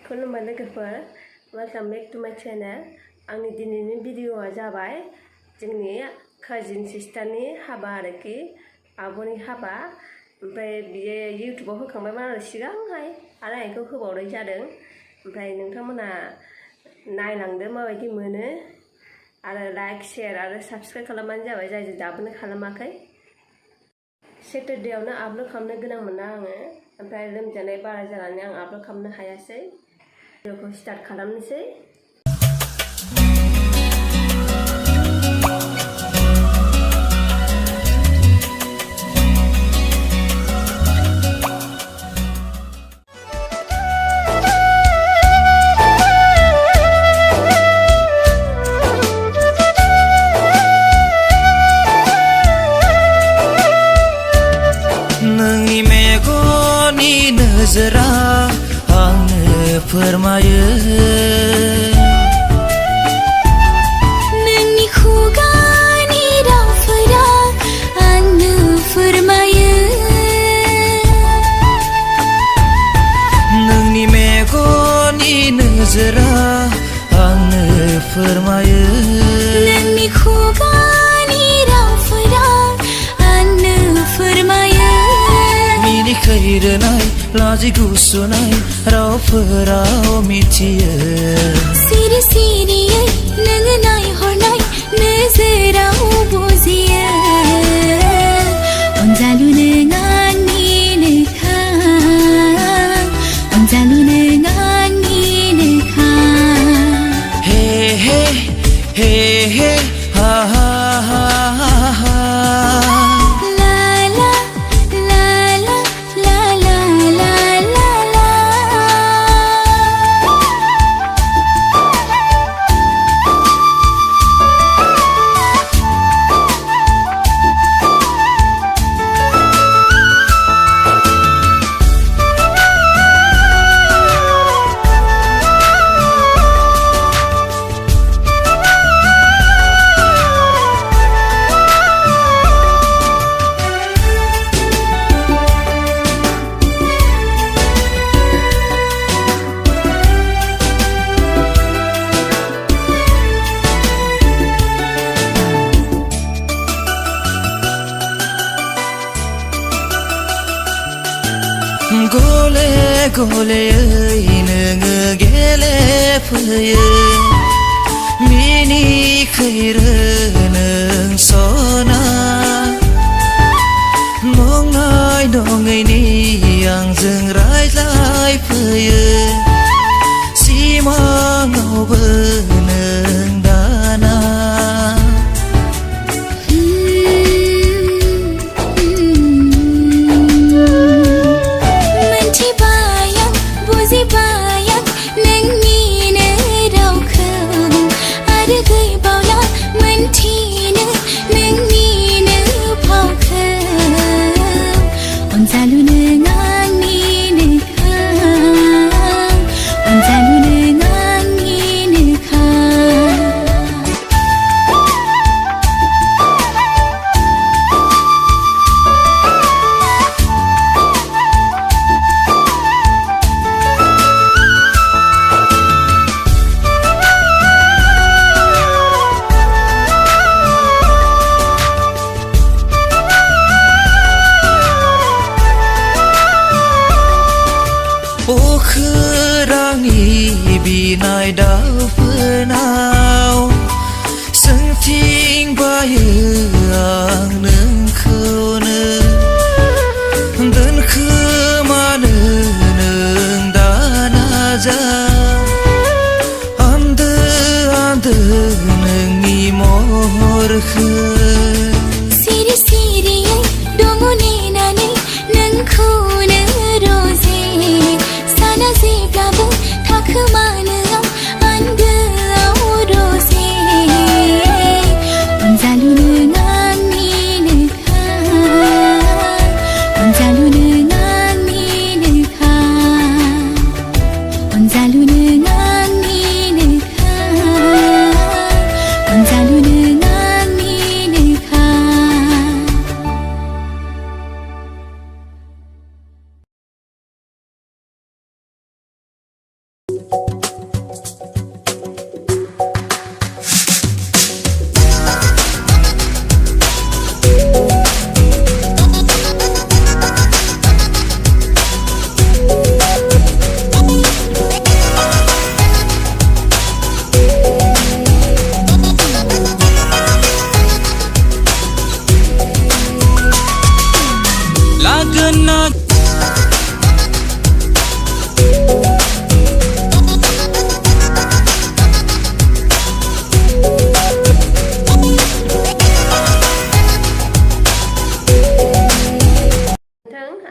खुलुमबाय लोगोफोर, welcome back to माय चैनल। आंनि दिनैनि भिडिअआ जाबाय जोंनि काजिन सिस्टारनि हाबा आरोखि, आब'नि हाबा। ओमफ्राय बियो इउटुबाव होखांबायमोन आरो सिगांहाय, आरो आं बेखौ होबावनाय जादों। ओमफ्राय नोंथांमोना नायलांदो माबायदि मोनो, आरो लाइक शेयार आरो साबस्क्राइब खालामबानो जाबाय जाय दाबोनो खालामाखै। सेटारडेआवनो आपल'ड खालामनो गोनांमोन ना आङो, ओमफ्राय लोमजानाय बारा जानानै आं आपल'ड खालामनो हायासै। भिडिअखौ स्टार्ट खालामनोसै। नोंनि मेगननि नोजोरा आंनो फोरमायो, नोंनि खुगानि रावफोरा आंनो फोरमायो। नोंनि मेगननि नोजोरा आंनो फोरमायो, नोंनि खुगानि रावफोरा आंनो फोरमायो। मिनिखैरोनाय लाजि गुसुनाय रावफोराव मिथियो, सिरि सिरियै नोङो नायहरनाय नोजोराव बुजियो। अनजालु नों आंनिनोखा, अनजालु नों आंनिनोखा। हे हे हे हे हा हा हा हा। गले गलेयै नोङो गेलेफैयो, मिनिखैरो नों सना। नंनाय नङैनि आंजों रायज्लायफैयो, सिमाङावबो नों दाना। अनजालु नों आंनिनोखा, अनजालु नों आंनिनोखा। अखोरांनि बिनाय दाउफोरनाव सोंथिंबायो आं नोंखौनो, दोनखोमानो नों दाना जा। आन्दो आन्दो नोंनि महरखौ सिरि सिरियै दङ नेनानै नोंखौनो रोजे, साना जेब्लाबो थाखोमानो आं आन्दोआव रोजे। अनजालु नों आंनिनोखा, लागोन ना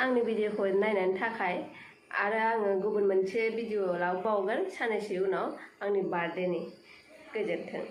आंनि भिडिअखौ नायनायनि थाखाय आरो आङो गुबुन मोनसे भिडिअ लाबोबावगोन साननैसो उनाव आंनि बार्थडेनि गोजोन्थों।